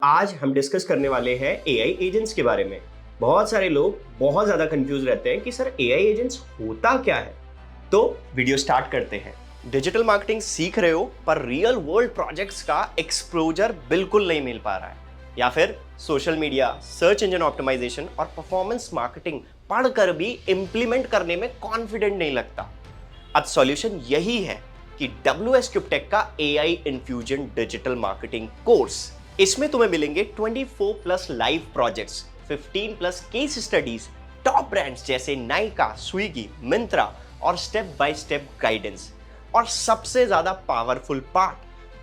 आज हम डिस्कस करने वाले हैं एआई एजेंट्स के बारे में। बहुत सारे लोग बहुत ज्यादा कंफ्यूज रहते हैं कि सर एआई एजेंट्स होता क्या है। तो वीडियो स्टार्ट करते हैं। डिजिटल मार्केटिंग सीख रहे हो पर रियल वर्ल्ड प्रोजेक्ट्स का एक्सपोजर बिल्कुल नहीं मिल पा रहा है, या फिर social media, search engine optimisation और परफॉर्मेंस मार्केटिंग पढ़कर भी इंप्लीमेंट करने में कॉन्फिडेंट नहीं लगता। अब सॉल्यूशन यही है कि WS क्यूबटेक का AI infusion digital marketing course. इसमें तुम्हें मिलेंगे 24 plus live projects, 15 plus case studies, top brands जैसे नाइका, स्विगी, मिंत्रा और स्टेप बाय स्टेप गाइडेंस। और सबसे ज्यादा पावरफुल पार्ट,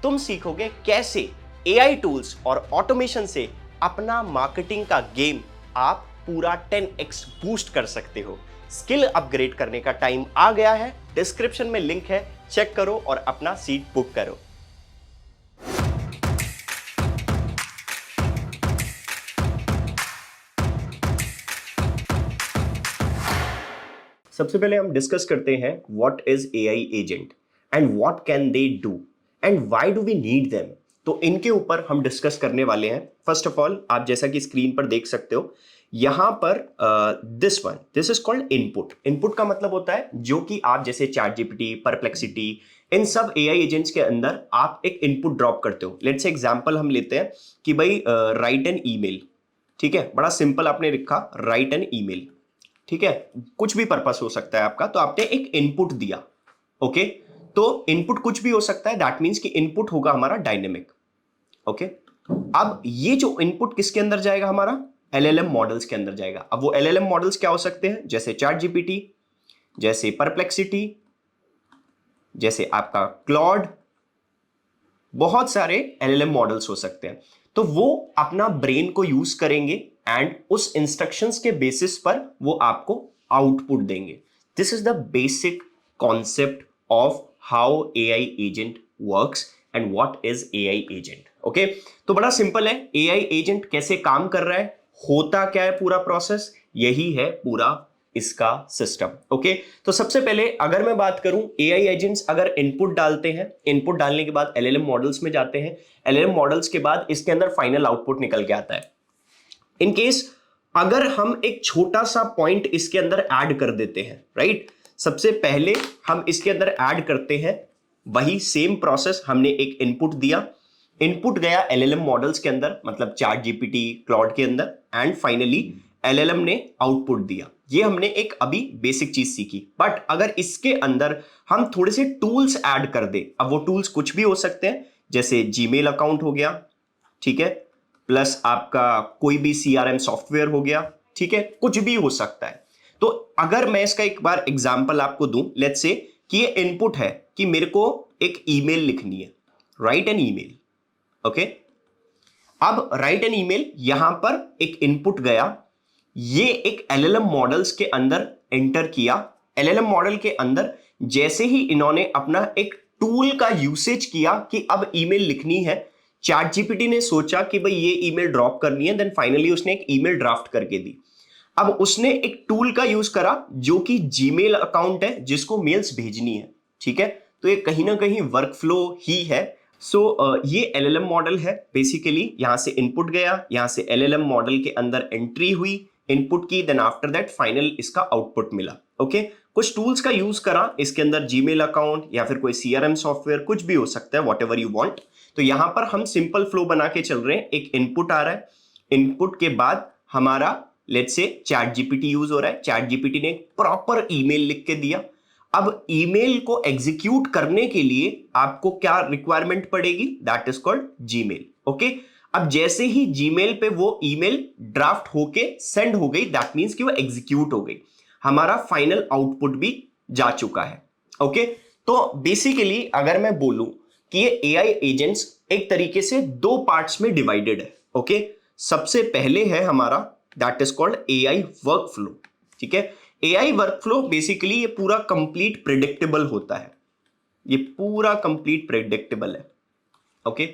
तुम सीखोगे कैसे एआई टूल्स और ऑटोमेशन से अपना मार्केटिंग का गेम आप पूरा 10x बूस्ट कर सकते हो। स्किल अपग्रेड करने का टाइम आ गया है। डिस्क्रिप्शन में लिंक है, चेक करो और अपना सीट बुक करो। सबसे पहले हम डिस्कस करते हैं what is AI agent and what can they do and why do we need them. तो इनके ऊपर हम डिस्कस करने वाले हैं। फर्स्ट ऑफ ऑल, आप जैसा कि स्क्रीन पर देख सकते हो, यहां पर this is called input. Input का मतलब होता है जो कि आप जैसे चैट जीपीटी, परप्लेक्सिटी, इन सब एआई एजेंट्स के अंदर आप एक इनपुट ड्रॉप करते हो। लेट्स से एग्जांपल हम लेते हैं कि भाई राइट एन ईमेल। ठीक है, बड़ा सिंपल आपने लिखा राइट एन ईमेल। ठीक है, कुछ भी पर्पस हो सकता है आपका, तो आपने एक इनपुट दिया। ओके, तो इनपुट कुछ भी हो सकता है, दैट मीन्स कि इनपुट होगा हमारा डायनेमिक। ओके, अब ये जो इनपुट किसके अंदर जाएगा, हमारा एलएलएम मॉडल्स के अंदर जाएगा। अब वो एलएलएम मॉडल्स क्या हो सकते हैं, जैसे चैट जीपीटी, जैसे परप्लेक्सिटी, जैसे आपका क्लॉड, बहुत सारे एलएलएम मॉडल्स हो सकते हैं। तो वो अपना ब्रेन को यूज करेंगे एंड उस इंस्ट्रक्शंस के बेसिस पर वो आपको आउटपुट देंगे। This is the basic concept of how AI agent works and what is AI agent. Okay, तो बड़ा सिंपल है, एआई एजेंट कैसे काम कर रहा है, होता क्या है, पूरा प्रोसेस यही है पूरा इसका सिस्टम। ओके, तो सबसे पहले अगर मैं बात करूं, एआई एजेंट्स अगर इनपुट डालते हैं, इनपुट डालने के बाद एलएलएम मॉडल्स में जाते हैं, एलएलएम मॉडल्स के बाद इसके अंदर फाइनल आउटपुट निकल के आता है। इन केस अगर हम एक छोटा सा पॉइंट इसके अंदर ऐड कर देते हैं, राइट, सबसे पहले हम इसके अंदर ऐड करते हैं वही सेम प्रोसेस। हमने एक इनपुट दिया, इनपुट गया एलएलएम मॉडल्स के अंदर, मतलब चैट जीपीटी, क्लॉड के अंदर, एंड फाइनली एलएलएम ने आउटपुट दिया। ये हमने एक अभी बेसिक चीज सीखी। बट अगर इसके अंदर हम थोड़े से टूल्स ऐड कर दे, अब वो टूल्स कुछ भी हो सकते हैं, जैसे जीमेल अकाउंट हो गया, ठीक है, प्लस आपका कोई भी सीआरएम सॉफ्टवेयर हो गया, ठीक है, कुछ भी हो सकता है। तो अगर मैं इसका एक बार एग्जांपल आपको दूं, लेट्स से कि ये इनपुट है कि मेरे को एक ईमेल लिखनी है, राइट एन ईमेल। ओके, अब राइट एन ईमेल, यहां पर एक इनपुट गया, ये एक एलएलएम मॉडल्स के अंदर एंटर किया। एलएलएम मॉडल के अंदर जैसे ही इन्होंने अपना एक टूल का यूसेज किया कि अब ईमेल लिखनी है, चैट जीपीटी ने सोचा कि भाई ये ईमेल ड्रॉप करनी है, देन फाइनली उसने एक ईमेल ड्राफ्ट करके दी। अब उसने एक टूल का यूज करा जो कि जीमेल अकाउंट है जिसको मेल्स भेजनी है। ठीक है, तो ये कहीं ना कहीं वर्कफ्लो ही है। ये एलएलएम मॉडल है बेसिकली। यहां से इनपुट गया, यहां से एलएलएम मॉडल के अंदर एंट्री हुई, इनपुट की, देन आफ्टर दैट फाइनल इसका आउटपुट मिला। ओके, कुछ टूल्स का यूज करा इसके अंदर, जीमेल अकाउंट या फिर कोई सीआरएम सॉफ्टवेयर, कुछ भी हो सकता है, वॉट एवर यू वॉन्ट। तो यहां पर हम सिंपल फ्लो बना के चल रहे हैं। एक इनपुट आ रहा है, इनपुट के बाद हमारा let's say chat GPT use हो रहा है। चैट जीपीटी ने प्रॉपर ईमेल लिख के दिया। अब ईमेल को एग्जीक्यूट करने के लिए आपको क्या रिक्वायरमेंट पड़ेगी, that is called Gmail. Okay, अब जैसे ही जीमेल पे वो ईमेल ड्राफ्ट होके सेंड हो गई, दैट मींस कि वो एग्जीक्यूट हो गई, हमारा फाइनल आउटपुट भी जा चुका है। ओके, तो बेसिकली अगर मैं बोलूं कि ये एआई एजेंट्स एक तरीके से दो पार्ट्स में डिवाइडेड है। ओके, सबसे पहले है हमारा that is called AI workflow. ठीक है, एआई वर्कफ्लो बेसिकली ये पूरा कंप्लीट प्रिडिक्टेबल होता है, ये पूरा कंप्लीट प्रिडिक्टेबल है। ओके,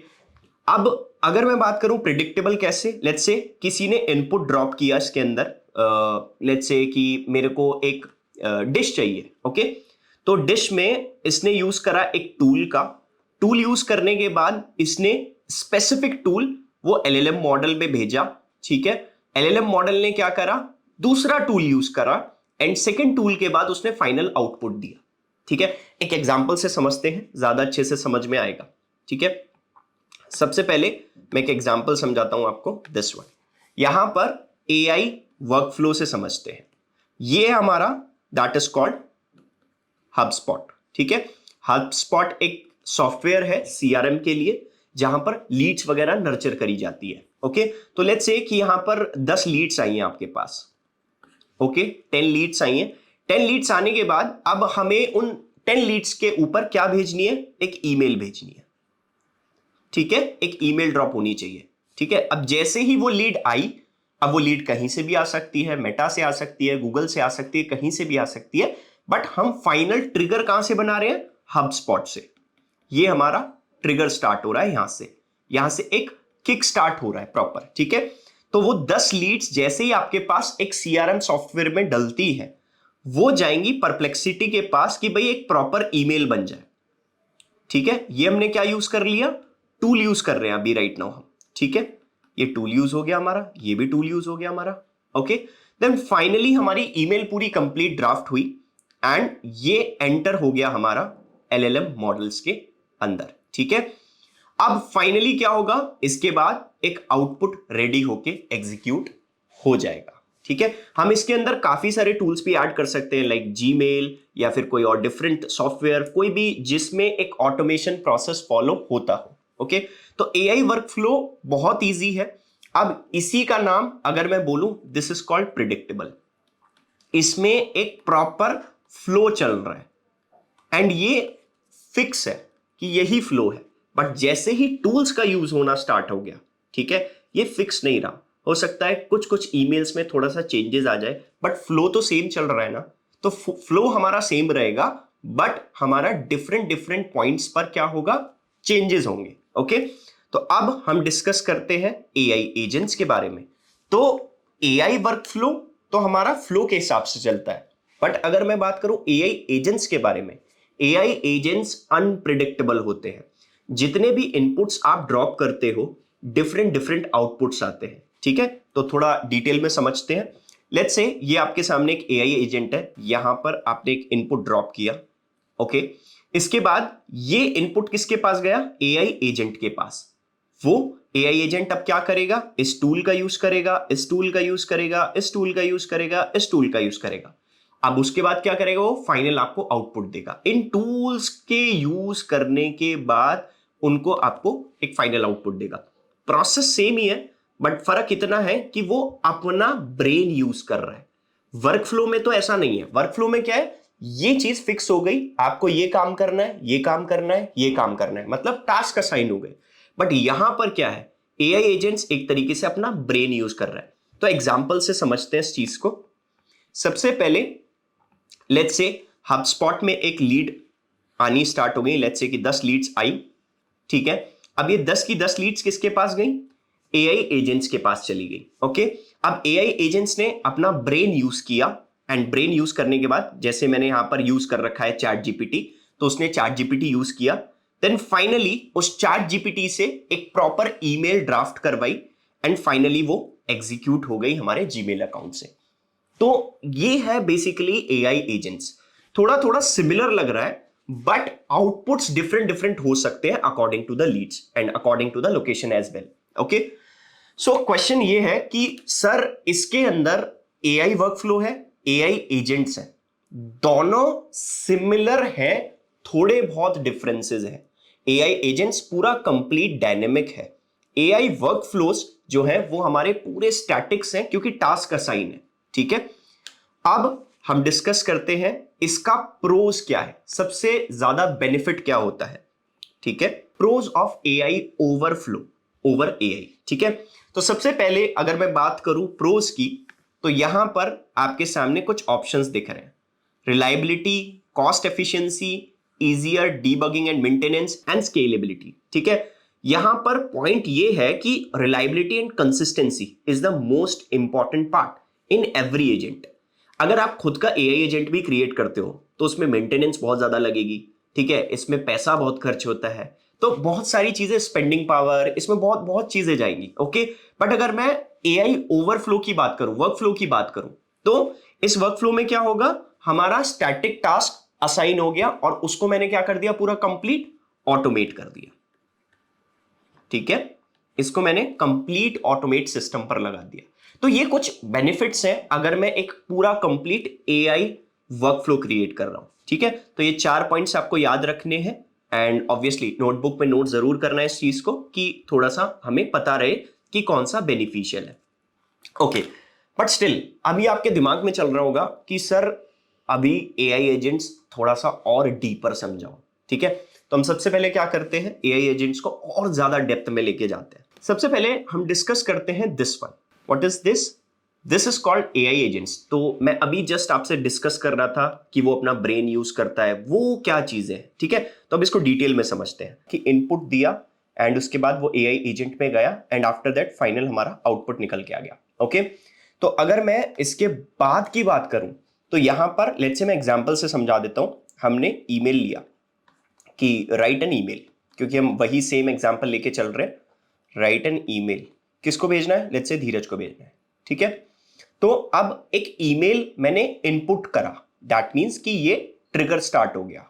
अब अगर मैं बात करूं प्रिडिक्टेबल कैसे, लेट्स से किसी ने इनपुट ड्रॉप किया इसके अंदर, लेट्स से कि मेरे को एक डिश चाहिए। ओके, तो डिश में इसने यूज करा एक टूल का, टूल यूज करने के बाद इसने स्पेसिफिक टूल वो एलएलएम मॉडल में भेजा, ठीक है। एलएलएम मॉडल ने क्या करा, दूसरा टूल यूज करा एंड सेकेंड टूल के बाद उसने फाइनल आउटपुट दिया, ठीक है। एक एग्जांपल से समझते हैं, ज्यादा अच्छे से समझ में आएगा, ठीक है। सबसे पहले मैं एक एग्जांपल समझाता हूं आपको, दिस वन। यहां पर एआई वर्कफ्लो से समझते हैं। ये हमारा दैट इज कॉल्ड हबस्पॉट, ठीक है। हबस्पॉट एक सॉफ्टवेयर है सीआरएम के लिए, जहां पर लीड्स वगैरह नर्चर करी जाती है, ओके। तो लेट्स से कि यहां पर 10 लीड्स आई हैं आपके पास, ओके, 10 लीड्स आई हैं। 10 लीड्स आने के बाद अब हमें उन 10 लीड्स के ऊपर क्या भेजनी है, एक ईमेल भेजनी है, ठीक है। एक ईमेल ड्रॉप होनी चाहिए, ठीक है। अब जैसे ही वो लीड आई, अब वो लीड कहीं से भी आ सकती है, मेटा से आ सकती है, गूगल से आ सकती है, कहीं से भी आ सकती है, बट हम फाइनल ट्रिगर कहां से बना रहे हैं, हबस्पॉट से। ये हमारा ट्रिगर स्टार्ट हो रहा है यहां से एक किक स्टार्ट हो रहा है प्रॉपर, ठीक है। तो वो 10 लीड्स जैसे ही आपके पास एक सीआरएम सॉफ्टवेयर में डलती है, वो जाएंगी परप्लेक्सिटी के पास कि भाई एक प्रॉपर ईमेल बन जाए, ठीक है। ये हमने क्या यूज कर लिया, टूल यूज कर रहे हैं अभी राइट नाउ हम, ठीक है। ये टूल यूज हो गया हमारा, ये भी टूल यूज हो गया हमारा, ओके। देन फाइनली हमारी ईमेल पूरी कंप्लीट ड्राफ्ट हुई एंड ये एंटर हो गया हमारा एलएलएम मॉडल्स के अंदर, ठीक है। अब फाइनली क्या होगा, इसके बाद एक आउटपुट रेडी होके एग्जीक्यूट हो जाएगा, ठीक है। हम इसके अंदर काफी सारे टूल्स भी ऐड कर सकते हैं, लाइक जीमेल या फिर कोई और डिफरेंट सॉफ्टवेयर, कोई भी जिसमें एक ऑटोमेशन प्रोसेस फॉलो होता हो, ओके। तो एआई वर्कफ्लो बहुत इजी है। अब इसी का नाम अगर मैं बोलूं, दिस इज कॉल्ड प्रिडिक्टेबल। इसमें एक प्रॉपर फ्लो चल रहा है एंड ये फिक्स है कि यही फ्लो है, बट जैसे ही टूल्स का यूज होना स्टार्ट हो गया, ठीक है, ये फिक्स नहीं रहा। हो सकता है कुछ कुछ ईमेल्स में थोड़ा सा चेंजेस आ जाए, बट फ्लो तो सेम चल रहा है ना। तो फ्लो हमारा सेम रहेगा, बट हमारा डिफरेंट डिफरेंट पॉइंट्स पर क्या होगा, चेंजेस होंगे, ओके। तो अब हम डिस्कस करते हैं एआई एजेंट्स के बारे में। तो एआई वर्कफ्लो तो हमारा फ्लो के हिसाब से चलता है, बट अगर मैं बात करूं एआई एजेंट्स के बारे में, एआई एजेंट्स अनप्रिडिक्टेबल होते हैं। जितने भी इनपुट्स आप ड्रॉप करते हो, डिफरेंट डिफरेंट आउटपुट्स आते हैं, ठीक है। तो थोड़ा डिटेल में समझते हैं। लेट्स से ये आपके सामने एक एआई एजेंट है, यहां पर आपने एक इनपुट ड्रॉप किया, ओके। इसके बाद ये इनपुट किसके पास गया, एआई एजेंट के पास। वो एआई एजेंट अब क्या करेगा, इस टूल का यूज करेगा, इस टूल का यूज करेगा, इस टूल का यूज करेगा, इस टूल का यूज करेगा। अब उसके बाद क्या करेगा, वो फाइनल आपको आउटपुट देगा। इन टूल्स के यूज करने के बाद उनको आपको एक फाइनल आउटपुट देगा। प्रोसेस सेम ही है, बट फर्क इतना है कि वो अपना ब्रेन यूज कर रहा है। वर्कफ्लो में तो ऐसा नहीं है। वर्कफ्लो में क्या है, ये चीज फिक्स हो गई, आपको ये काम करना है, ये काम करना है, ये काम करना है, मतलब टास्क असाइन हो गए। बट यहां पर क्या है, एआई एजेंट्स एक तरीके से अपना ब्रेन यूज कर रहा है। तो एग्जांपल से समझते हैं इस चीज को। सबसे पहले लेट्स से हबस्पॉट में एक लीड आनी स्टार्ट हो गई, लेट्स से कि 10 लीड्स आई, ठीक है। अब ये 10 की 10 लीड्स किसके पास गई, एआई एजेंट्स के पास चली गई, ओके। अब एआई एजेंट्स ने अपना ब्रेन यूज किया एंड ब्रेन यूज करने के बाद, जैसे मैंने यहां पर यूज कर रखा है चैट जीपीटी, तो उसने चैट जीपीटी यूज किया। देन फाइनली उस चैट जीपीटी से एक प्रॉपर ईमेल ड्राफ्ट करवाई एंड फाइनली वो एग्जीक्यूट हो गई हमारे जीमेल अकाउंट से। तो ये है बेसिकली एआई एजेंट्स। थोड़ा थोड़ा सिमिलर लग रहा है, बट आउटपुट्स डिफरेंट डिफरेंट हो सकते हैं according to the leads and according to the location as well, okay. So question ये है कि सर इसके अंदर एआई वर्कफ्लो है, एआई एजेंट्स है, दोनों सिमिलर है, थोड़े बहुत डिफरेंसेस हैं। एआई एजेंट्स पूरा कंप्लीट डायनेमिक है, एआई वर्कफ्लोज जो है वो हमारे पूरे स्टैटिक्स हैं क्योंकि टास्क असाइन है, ठीक है। अब हम डिस्कस करते हैं इसका प्रोज क्या है, सबसे ज्यादा बेनिफिट क्या होता है, ठीक है। Pros of AI overflow over AI, ठीक है। तो सबसे पहले अगर मैं बात करूं प्रोज की, तो यहां पर आपके सामने कुछ ऑप्शंस दिख रहे हैं, reliability, cost efficiency, easier debugging and maintenance and scalability, ठीक है। यहां पर पॉइंट ये है कि reliability and consistency is the most important part in every agent. अगर आप खुद का एआई एजेंट भी क्रिएट करते हो तो उसमें मेंटेनेंस बहुत ज्यादा लगेगी, ठीक है, इसमें पैसा बहुत खर्च होता है। तो बहुत सारी चीजें, स्पेंडिंग पावर, इसमें बहुत बहुत चीजें जाएंगी। ओके, बट अगर मैं एआई ओवरफ्लो की बात करूं, वर्क फ्लो की बात करूं, तो इस वर्क फ्लो में क्या होगा, हमारा स्टैटिक टास्क असाइन हो गया और उसको मैंने क्या कर दिया, पूरा कंप्लीट ऑटोमेट कर दिया। ठीक है, इसको मैंने कंप्लीट ऑटोमेट सिस्टम पर लगा दिया। तो ये कुछ बेनिफिट्स हैं अगर मैं एक पूरा कंप्लीट एआई वर्कफ्लो क्रिएट कर रहा हूं। ठीक है, तो ये 4 पॉइंट्स आपको याद रखने हैं एंड ऑब्वियसली नोटबुक में नोट जरूर करना है इस चीज को कि थोड़ा सा हमें पता रहे कि कौन सा बेनिफिशियल है। ओके, बट स्टिल अभी आपके दिमाग में चल रहा होगा कि सर अभी एआई एजेंट्स थोड़ा सा और डीपर समझाओ। ठीक है, तो हम सबसे पहले क्या करते हैं, एआई एजेंट्स को और ज्यादा डेप्थ में लेके जाते हैं। सबसे पहले हम डिस्कस करते हैं this one. What is this? This is called AI agents. तो मैं अभी जस्ट आपसे डिस्कस कर रहा था कि वो अपना ब्रेन यूज करता है, वो क्या चीज है। ठीक है, तो अब इसको डिटेल में समझते हैं कि इनपुट दिया एंड उसके बाद वो एआई एजेंट में गया एंड आफ्टर दैट फाइनल हमारा आउटपुट निकल के आ गया। ओके, तो अगर मैं इसके बाद की बात करूं तो यहां पर लेट्स से मैं एग्जांपल से समझा देता हूं। हमने ईमेल लिया कि राइट एन ईमेल, क्योंकि हम वही सेम एग्जांपल लेके चल रहे हैं। राइट एन ईमेल, किसको भेजना है, लेट्स से धीरज को भेजना है। ठीक है, तो अब एक ईमेल मैंने इनपुट करा, दैट मींस कि ये ट्रिगर स्टार्ट हो गया।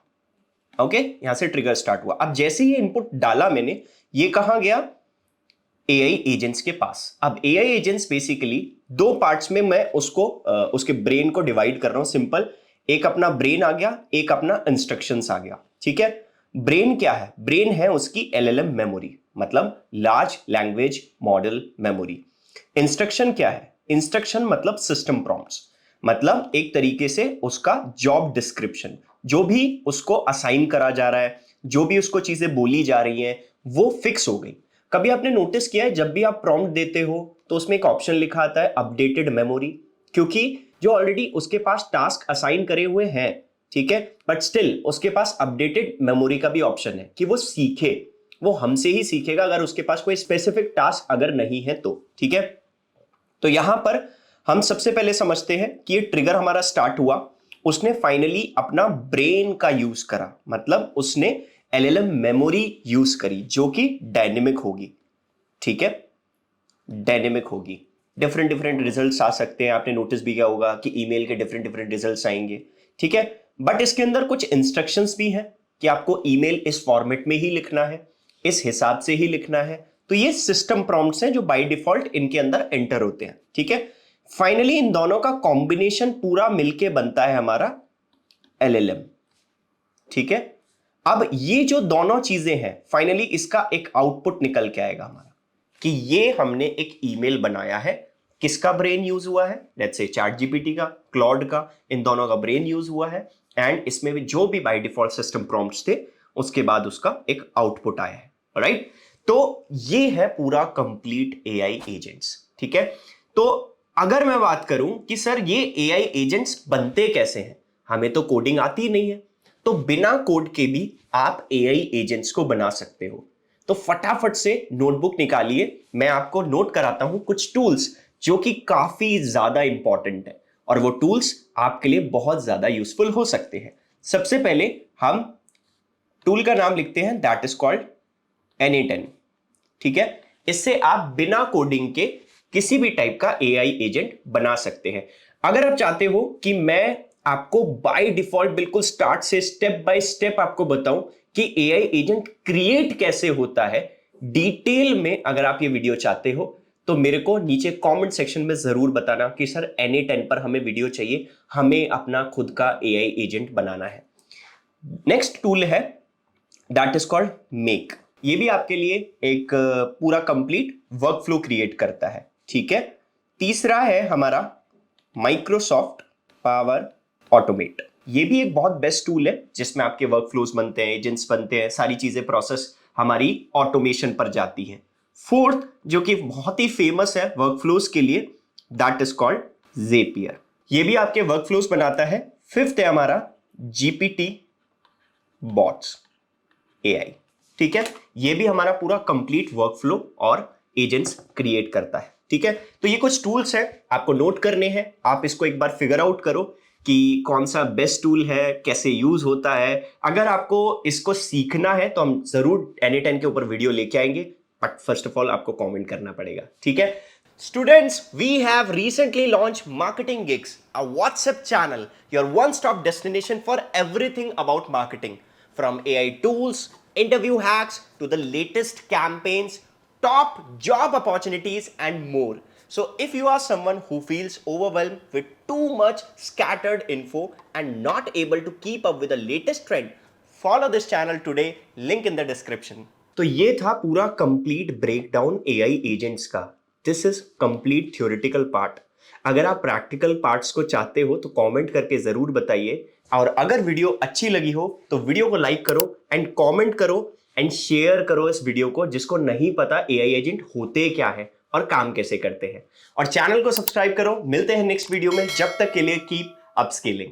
ओके, यहां से ट्रिगर स्टार्ट हुआ। अब जैसे ही इनपुट डाला मैंने, ये कहां गया, एआई एजेंट्स के पास। अब एआई एजेंट्स बेसिकली दो पार्ट्स में मैं उसको उसके ब्रेन को डिवाइड कर रहा हूं। सिंपल, एक अपना ब्रेन आ गया, एक अपना इंस्ट्रक्शंस आ गया। ठीक है, ब्रेन क्या है, ब्रेन है उसकी एलएलएम मेमोरी, मतलब large language model memory. Instruction क्या है, इंस्ट्रक्शन मतलब सिस्टम प्रॉम्प्ट्स, मतलब एक तरीके से उसका जॉब डिस्क्रिप्शन, जो भी उसको असाइन करा जा रहा है, जो भी उसको चीजें बोली जा रही हैं, वो फिक्स हो गई। कभी आपने नोटिस किया है जब भी आप प्रॉम्प्ट देते हो तो उसमें एक ऑप्शन लिखा आता है अपडेटेड मेमोरी, क्योंकि जो ऑलरेडी उसके पास टास्क असाइन करे हुए हैं, ठीक है, बट स्टिल उसके पास अपडेटेड मेमोरी का भी ऑप्शन है कि वो सीखे, वो हमसे ही सीखेगा अगर उसके पास कोई स्पेसिफिक टास्क अगर नहीं है तो। ठीक है, तो यहां पर हम सबसे पहले समझते हैं कि ये ट्रिगर हमारा स्टार्ट हुआ, उसने फाइनली अपना ब्रेन का यूज करा, मतलब उसने एलएलएम मेमोरी यूज करी जो कि डायनेमिक होगी। ठीक है, डायनेमिक होगी, डिफरेंट डिफरेंट रिजल्ट्स आ सकते हैं। आपने नोटिस भी किया होगा कि ईमेल के डिफरेंट डिफरेंट रिजल्ट्स आएंगे। ठीक है, बट इसके अंदर कुछ इंस्ट्रक्शंस भी हैं कि आपको ईमेल इस फॉर्मेट में ही लिखना है, इस हिसाब से ही लिखना है। तो ये सिस्टम प्रॉम्प्ट्स हैं जो बाय डिफॉल्ट इनके अंदर एंटर होते हैं। ठीक है, फाइनली इन दोनों का कॉम्बिनेशन पूरा मिलके बनता है हमारा एलएलएम। ठीक है, अब ये जो दोनों चीजें हैं, फाइनली इसका एक आउटपुट निकल के आएगा हमारा कि ये हमने एक ईमेल बनाया है। किसका ब्रेन यूज हुआ है, लेट्स से चैट जीपीटी का, क्लॉड का, इन दोनों का ब्रेन यूज हुआ है एंड इसमें भी जो भी बाय डिफॉल्ट सिस्टम प्रॉम्प्ट्स थे उसके बाद उसका एक आउटपुट आया है। राइट, तो ये है पूरा कंप्लीट एआई एजेंट्स। ठीक है, तो अगर मैं बात करूं कि सर ये एआई एजेंट्स बनते कैसे हैं, हमें तो कोडिंग आती नहीं है, तो बिना कोड के भी आप एआई एजेंट्स को बना सकते हो। तो फटाफट से नोटबुक निकालिए, मैं आपको नोट कराता हूं कुछ टूल्स जो कि काफी ज्यादा इंपॉर्टेंट है और वो टूल्स आपके लिए बहुत ज्यादा यूजफुल हो सकते हैं। सबसे पहले हम टूल का नाम लिखते हैं, दैट इज कॉल्ड N8N। ठीक है, इससे आप बिना कोडिंग के किसी भी टाइप का एआई एजेंट बना सकते हैं। अगर आप चाहते हो कि मैं आपको बाय डिफॉल्ट बिल्कुल स्टार्ट से स्टेप बाय स्टेप आपको बताऊं कि एआई एजेंट क्रिएट कैसे होता है डिटेल में, अगर आप ये वीडियो चाहते हो तो मेरे को नीचे कमेंट सेक्शन में जरूर बताना कि सर N8N पर हमें वीडियो चाहिए, हमें अपना खुद का एआई एजेंट बनाना है। नेक्स्ट टूल है दैट इज कॉल्ड मेक। ये भी आपके लिए एक पूरा कंप्लीट वर्कफ्लो क्रिएट करता है। ठीक है, तीसरा है हमारा माइक्रोसॉफ्ट पावर ऑटोमेट। ये भी एक बहुत बेस्ट टूल है जिसमें आपके वर्कफ्लोज बनते हैं, एजेंट्स बनते हैं, सारी चीजें प्रोसेस हमारी ऑटोमेशन पर जाती हैं। फोर्थ जो कि बहुत ही फेमस है वर्कफ्लोज के लिए, दैट इज कॉल्ड ज़ेपियर। ये भी आपके वर्कफ्लोज बनाता है। फिफ्थ है हमारा जीपीटी बॉट्स एआई। ठीक है, ये भी हमारा पूरा कंप्लीट वर्कफ्लो और एजेंट्स क्रिएट करता है। ठीक है, तो ये कुछ टूल्स हैं, आपको नोट करने हैं, आप इसको एक बार फिगर आउट करो कि कौन सा बेस्ट टूल है, कैसे यूज होता है। अगर आपको इसको सीखना है तो हम जरूर N8N के ऊपर वीडियो लेके आएंगे, बट फर्स्ट ऑफ ऑल आपको कमेंट करना पड़ेगा, ठीक है। Students, we have recently launched Marketing Gigs, a WhatsApp channel, your one-stop destination for everything about marketing, from AI tools, interview hacks to the latest campaigns, top job opportunities and more. So if you are someone who feels overwhelmed with too much scattered info and not able to keep up with the latest trend, follow this channel today, link in the description. तो ये था पूरा complete breakdown AI agents का। This is complete theoretical part. अगर आप practical parts को चाहते हो तो कमेंट करके जरूर बताइए, और अगर वीडियो अच्छी लगी हो तो वीडियो को लाइक करो एंड कमेंट करो एंड शेयर करो इस वीडियो को, जिसको नहीं पता एआई एजेंट होते क्या है और काम कैसे करते हैं। और चैनल को सब्सक्राइब करो। मिलते हैं नेक्स्ट वीडियो में, जब तक के लिए कीप अपस्किलिंग।